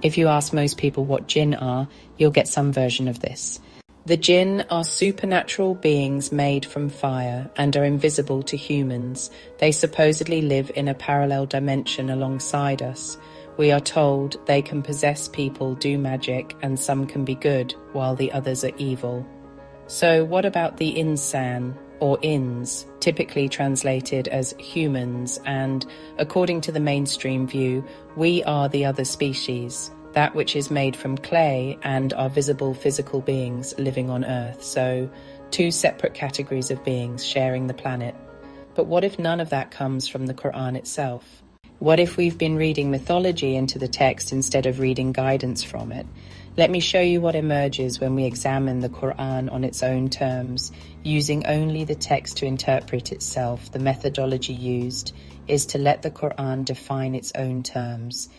If you ask most people what Jinn are, you'll get some version of this. The Jinn are supernatural beings made from fire and are invisible to humans. They supposedly live in a parallel dimension alongside us. We are told they can possess people, do magic, and some can be good, while the others are evil. So what about the Insan, or Ins, typically translated as humans, and, according to the mainstream view, we are the other species, that which is made from clay and are visible physical beings living on Earth, so two separate categories of beings sharing the planet. But what if none of that comes from the Qur'an itself? What if we've been reading mythology into the text instead of reading guidance from it? Let me show you what emerges when we examine the Qur'an on its own terms, using only the text to interpret itself. The methodology used is to let the Qur'an define its own terms.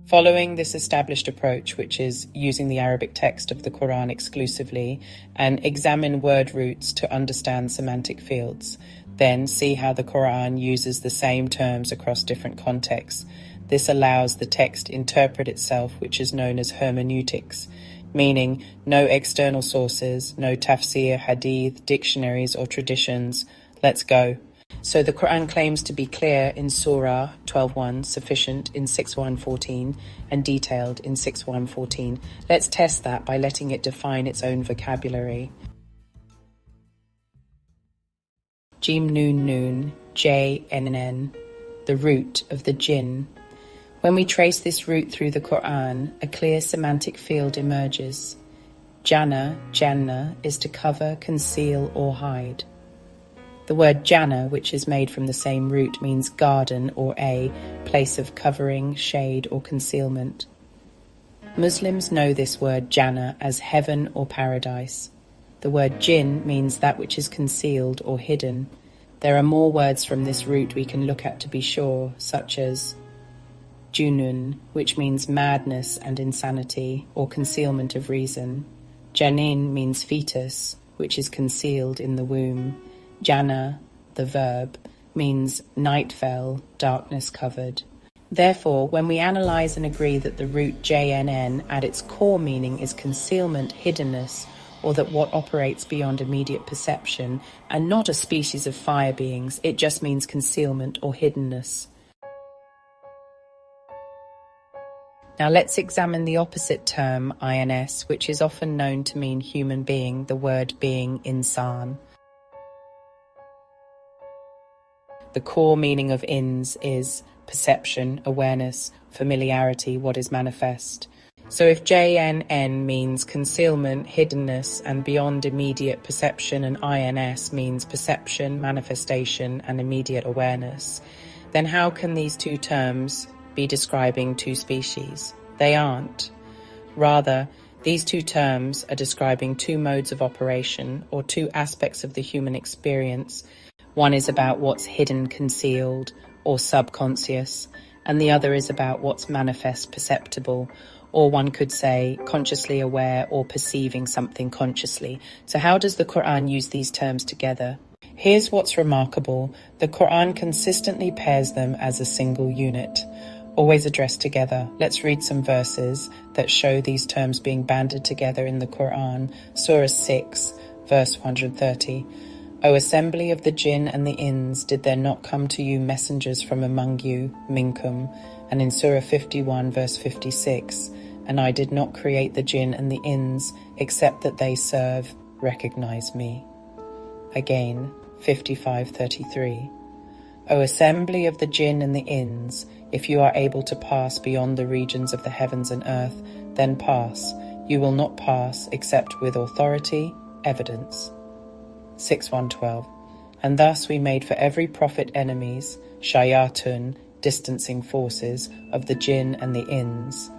Following this established approach, which is using the Arabic text of the Qur'an exclusively, and examine word roots to understand semantic fields, then see how the Qur'an uses the same terms across different contexts. This allows the text interpret itself, which is known as hermeneutics, meaning no external sources, no tafsir, hadith, dictionaries or traditions. Let's go. So the Qur'an claims to be clear in Surah 12:1, sufficient in 6:1-14, and detailed in 6:1-14. Let's test that by letting it define its own vocabulary. Jim Noon Noon, Jinn, the root of the Jinn. When we trace this root through the Qur'an, a clear semantic field emerges. Jannah is to cover, conceal or hide. The word Jannah, which is made from the same root, means garden or a place of covering, shade or concealment. Muslims know this word Jannah as heaven or paradise. The word Jinn means that which is concealed or hidden. There are more words from this root we can look at to be sure, such as Junun, which means madness and insanity or concealment of reason. Janin means fetus, which is concealed in the womb. Jannah, the verb, means night fell, darkness covered. Therefore, when we analyze and agree that the root JNN at its core meaning is concealment, hiddenness, or that what operates beyond immediate perception, and not a species of fire beings, it just means concealment or hiddenness. Now let's examine the opposite term, INS, which is often known to mean human being, the word being Insan. The core meaning of ins is perception, awareness, familiarity, what is manifest. So if JNN means concealment, hiddenness, and beyond immediate perception, and INS means perception, manifestation, and immediate awareness, then how can these two terms be describing two species? They aren't. Rather, these two terms are describing two modes of operation, or two aspects of the human experience. One is about what's hidden, concealed, or subconscious, and the other is about what's manifest, perceptible, or one could say consciously aware or perceiving something consciously. So how does the Qur'an use these terms together? Here's what's remarkable. The Qur'an consistently pairs them as a single unit, always addressed together. Let's read some verses that show these terms being banded together in the Qur'an. Surah 6, verse 130. O assembly of the Jinn and the Ins, did there not come to you messengers from among you, minkum? And in Surah 51, verse 56, and I did not create the Jinn and the Ins, except that they serve, recognize me. Again, 55:33. O assembly of the Jinn and the Ins, if you are able to pass beyond the regions of the heavens and earth, then pass. You will not pass except with authority, evidence. 6:112. And thus we made for every prophet enemies, shayatun, distancing forces, of the Jinn and the Ins.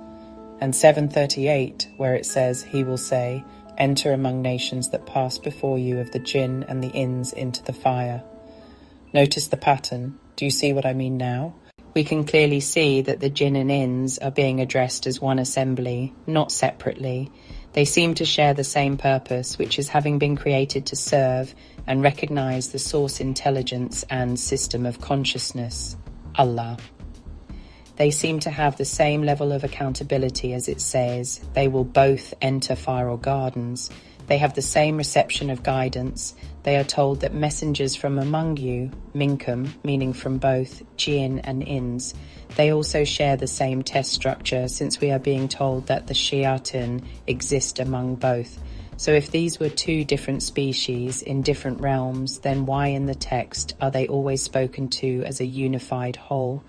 And 7:38, where it says, he will say, enter among nations that pass before you of the Jinn and the Ins into the fire. Notice the pattern. Do you see what I mean now? We can clearly see that the Jinn and Ins are being addressed as one assembly, not separately. They seem to share the same purpose, which is having been created to serve and recognize the source intelligence and system of consciousness, Allah. They seem to have the same level of accountability as it says. They will both enter fire or gardens. They have the same reception of guidance. They are told that messengers from among you, minkum, meaning from both Jinn and Ins, they also share the same test structure, since we are being told that the shayatin exist among both. So if these were two different species in different realms, then why in the text are they always spoken to as a unified whole?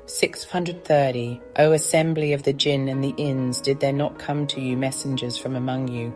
630. O assembly of the Jinn and the Ins, did there not come to you messengers from among you?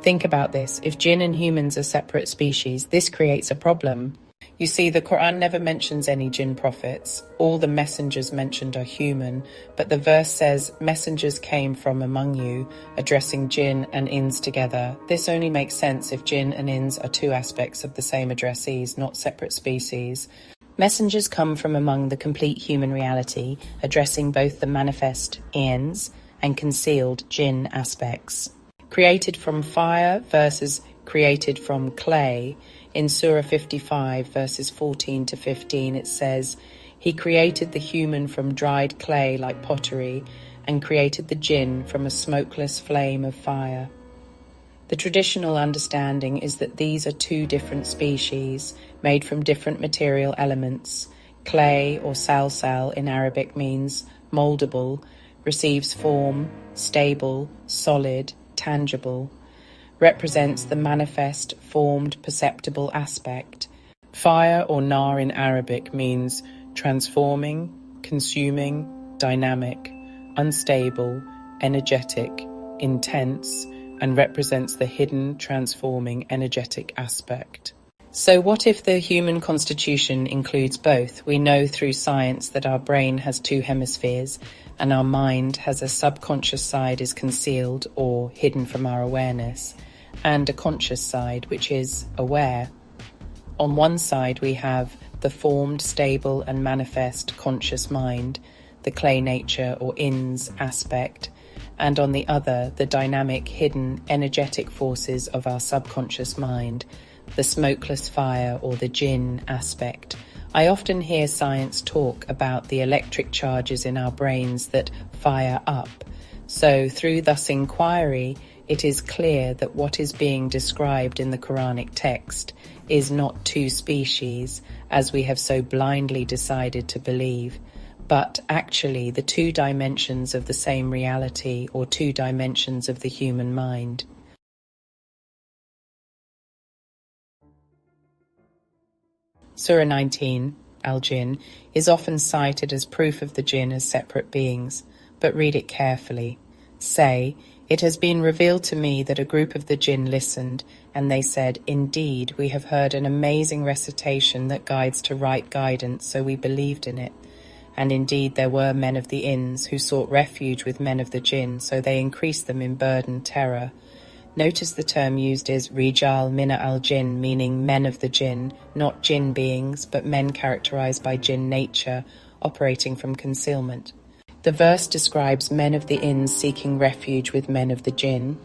Think about this. If Jinn and humans are separate species, this creates a problem. You see, the Qur'an never mentions any Jinn prophets. All the messengers mentioned are human, but the verse says messengers came from among you, addressing Jinn and Ins together. This only makes sense if Jinn and Ins are two aspects of the same addressees, not separate species. Messengers come from among the complete human reality, addressing both the manifest Ins and concealed Jinn aspects. Created from fire versus created from clay. In Surah 55, verses 14 to 15, it says, He created the human from dried clay like pottery, and created the Jinn from a smokeless flame of fire. The traditional understanding is that these are two different species, made from different material elements. Clay, or salsal in Arabic, means moldable, receives form, stable, solid, tangible, represents the manifest, formed, perceptible aspect. Fire, or nar in Arabic, means transforming, consuming, dynamic, unstable, energetic, intense, and represents the hidden, transforming, energetic aspect. So what if the human constitution includes both? We know through science that our brain has two hemispheres, and our mind has a subconscious side is concealed or hidden from our awareness, and a conscious side, which is aware. On one side we have the formed, stable and manifest conscious mind, the clay nature or Ins aspect, and on the other the dynamic, hidden, energetic forces of our subconscious mind, the smokeless fire or the Jinn aspect. I often hear science talk about the electric charges in our brains that fire up. So through thus inquiry, it is clear that what is being described in the Quranic text is not two species, as we have so blindly decided to believe, but actually the two dimensions of the same reality, or two dimensions of the human mind. Surah 19, Al-Jinn, is often cited as proof of the Jinn as separate beings, but read it carefully. Say, It has been revealed to me that a group of the Jinn listened, and they said, Indeed, we have heard an amazing recitation that guides to right guidance, so we believed in it. And indeed there were men of the Ins who sought refuge with men of the Jinn, so they increased them in burden terror. Notice the term used is Rijal Mina al-Jinn, meaning men of the Jinn, not Jinn beings, but men characterized by Jinn nature, operating from concealment. The verse describes men of the Ins seeking refuge with men of the Jinn.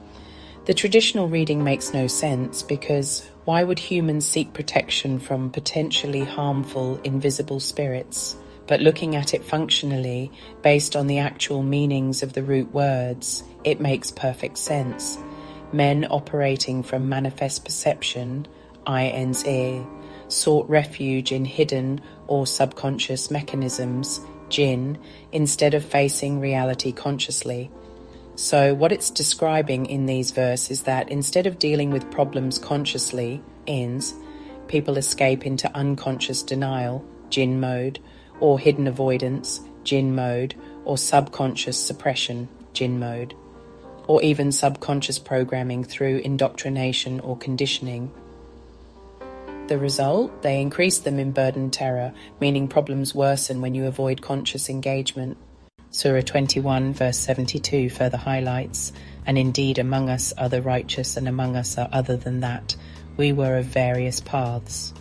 The traditional reading makes no sense, because why would humans seek protection from potentially harmful, invisible spirits? But looking at it functionally, based on the actual meanings of the root words, it makes perfect sense. Men operating from manifest perception, In's ear, sought refuge in hidden or subconscious mechanisms, Jinn, instead of facing reality consciously. So what it's describing in these verses is that instead of dealing with problems consciously, Ins, people escape into unconscious denial, Jinn mode, or hidden avoidance, Jinn mode, or subconscious suppression, Jinn mode, or even subconscious programming through indoctrination or conditioning. The result? They increase them in burden terror, meaning problems worsen when you avoid conscious engagement. Surah 21 verse 72 further highlights, "And indeed among us are the righteous, and among us are other than that. We were of various paths."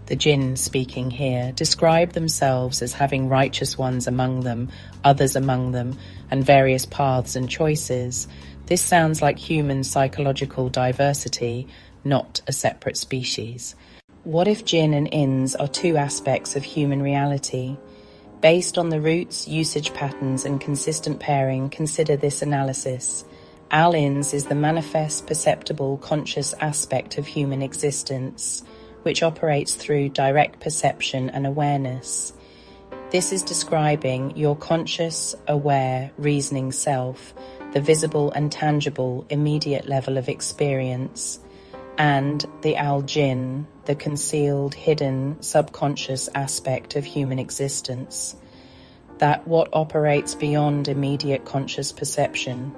The Jinn, speaking here, describe themselves as having righteous ones among them, others among them, and various paths and choices. This sounds like human psychological diversity, not a separate species. What if Jinn and Ins are two aspects of human reality? Based on the roots, usage patterns, and consistent pairing, consider this analysis. Al-Ins is the manifest, perceptible, conscious aspect of human existence, which operates through direct perception and awareness. This is describing your conscious, aware, reasoning self, the visible and tangible, immediate level of experience, and the Al-Jinn, the concealed, hidden, subconscious aspect of human existence, that what operates beyond immediate conscious perception,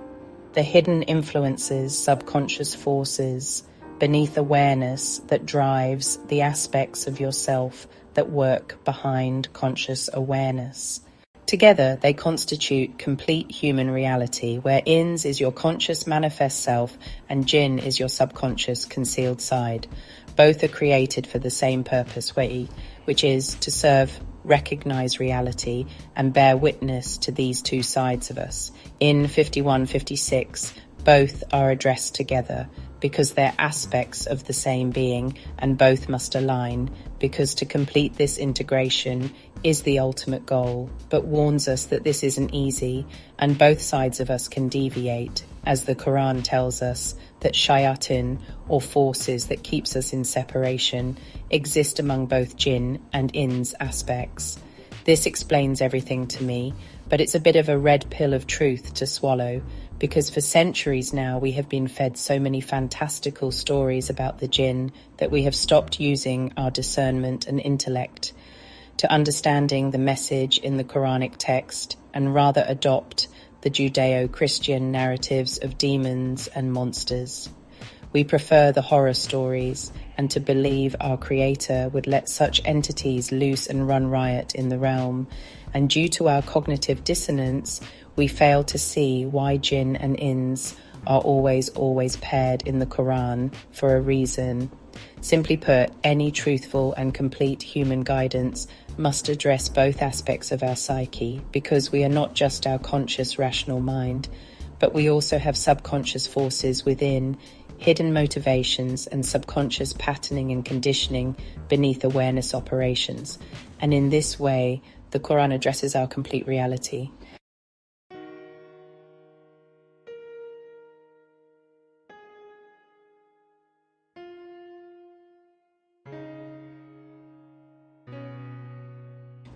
the hidden influences, subconscious forces, beneath awareness that drives the aspects of yourself that work behind conscious awareness. Together, they constitute complete human reality, where Ins is your conscious manifest self and Jinn is your subconscious concealed side. Both are created for the same purpose, which is to serve, recognize reality, and bear witness to these two sides of us. In 51-56, both are addressed together because they're aspects of the same being, and both must align, because to complete this integration is the ultimate goal, but warns us that this isn't easy, and both sides of us can deviate, as the Qur'an tells us that shayatin, or forces that keeps us in separation, exist among both Jinn and Ins aspects. This explains everything to me, but it's a bit of a red pill of truth to swallow, because for centuries now we have been fed so many fantastical stories about the Jinn that we have stopped using our discernment and intellect to understanding the message in the Quranic text, and rather adopt the Judeo-Christian narratives of demons and monsters. We prefer the horror stories, and to believe our Creator would let such entities loose and run riot in the realm, and due to our cognitive dissonance, we fail to see why Jinn and Ins are always paired in the Qur'an for a reason. Simply put, any truthful and complete human guidance must address both aspects of our psyche, because we are not just our conscious rational mind, but we also have subconscious forces within, hidden motivations and subconscious patterning and conditioning beneath awareness operations. And in this way, the Qur'an addresses our complete reality.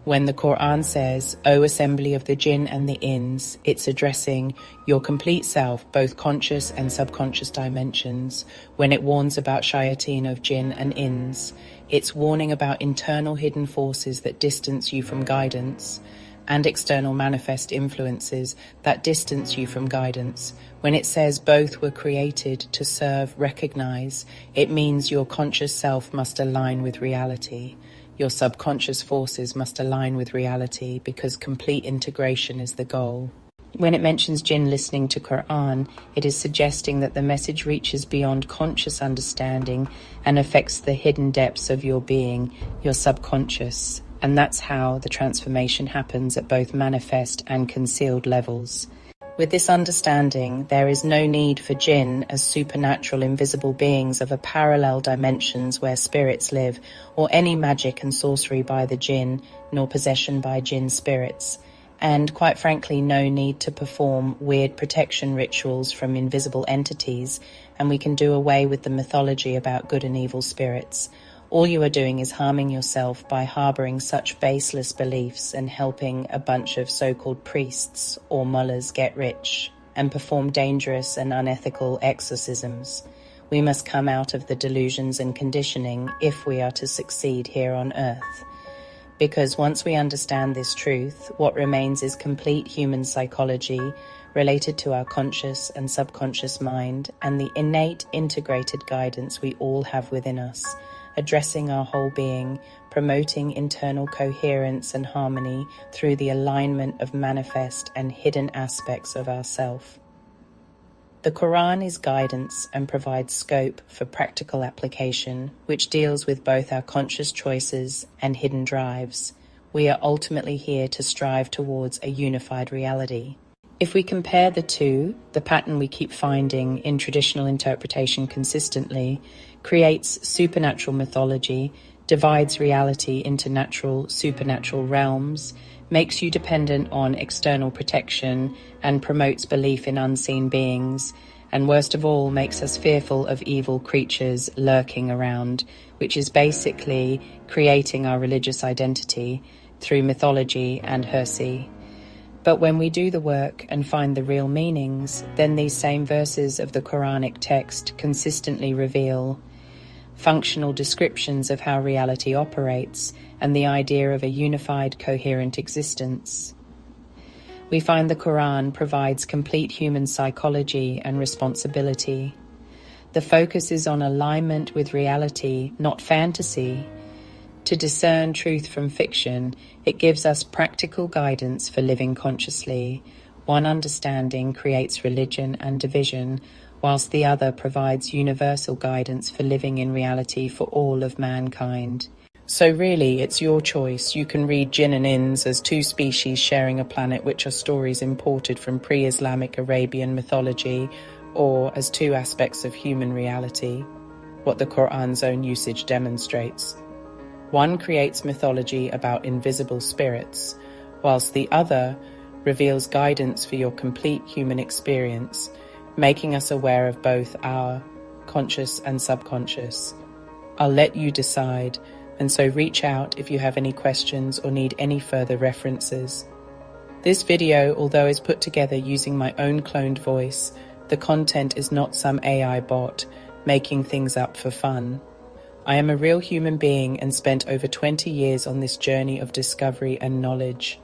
When the Qur'an says, "O assembly of the Jinn and the Ins," it's addressing your complete self, both conscious and subconscious dimensions. When it warns about shayateen of Jinn and Ins, it's warning about internal hidden forces that distance you from guidance, and external manifest influences that distance you from guidance. When it says both were created to serve, recognize, it means your conscious self must align with reality. Your subconscious forces must align with reality, because complete integration is the goal. When it mentions Jinn listening to Qur'an, it is suggesting that the message reaches beyond conscious understanding and affects the hidden depths of your being, your subconscious. And that's how the transformation happens at both manifest and concealed levels. With this understanding, there is no need for Jinn as supernatural invisible beings of a parallel dimensions where spirits live, or any magic and sorcery by the Jinn, nor possession by Jinn spirits. And quite frankly, no need to perform weird protection rituals from invisible entities, and we can do away with the mythology about good and evil spirits. All you are doing is harming yourself by harboring such baseless beliefs and helping a bunch of so-called priests or mullahs get rich and perform dangerous and unethical exorcisms. We must come out of the delusions and conditioning if we are to succeed here on earth. Because once we understand this truth, what remains is complete human psychology related to our conscious and subconscious mind and the innate integrated guidance we all have within us, addressing our whole being, promoting internal coherence and harmony through the alignment of manifest and hidden aspects of ourself. The Qur'an is guidance and provides scope for practical application, which deals with both our conscious choices and hidden drives. We are ultimately here to strive towards a unified reality. If we compare the two, the pattern we keep finding in traditional interpretation consistently creates supernatural mythology, divides reality into natural, supernatural realms, makes you dependent on external protection, and promotes belief in unseen beings, and worst of all, makes us fearful of evil creatures lurking around, which is basically creating our religious identity through mythology and heresy. But when we do the work and find the real meanings, then these same verses of the Quranic text consistently reveal functional descriptions of how reality operates and the idea of a unified, coherent existence. We find the Qur'an provides complete human psychology and responsibility. The focus is on alignment with reality, not fantasy. To discern truth from fiction, it gives us practical guidance for living consciously. One understanding creates religion and division, whilst the other provides universal guidance for living in reality for all of mankind. So really, it's your choice. You can read Jinn and Ins as two species sharing a planet, which are stories imported from pre-Islamic Arabian mythology, or as two aspects of human reality, what the Qur'an's own usage demonstrates. One creates mythology about invisible spirits, whilst the other reveals guidance for your complete human experience, making us aware of both our conscious and subconscious. I'll let you decide, and so reach out if you have any questions or need any further references. This video, although is put together using my own cloned voice, the content is not some AI bot making things up for fun. I am a real human being and spent over 20 years on this journey of discovery and knowledge.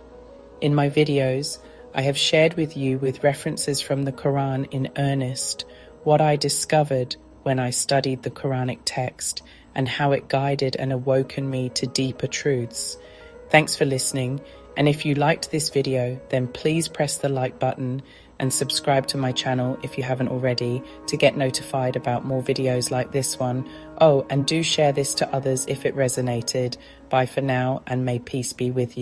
In my videos, I have shared with you, with references from the Qur'an in earnest, what I discovered when I studied the Quranic text and how it guided and awoken me to deeper truths. Thanks for listening, and if you liked this video, then please press the like button and subscribe to my channel if you haven't already to get notified about more videos like this one. Oh, and do share this to others if it resonated. Bye for now, and may peace be with you.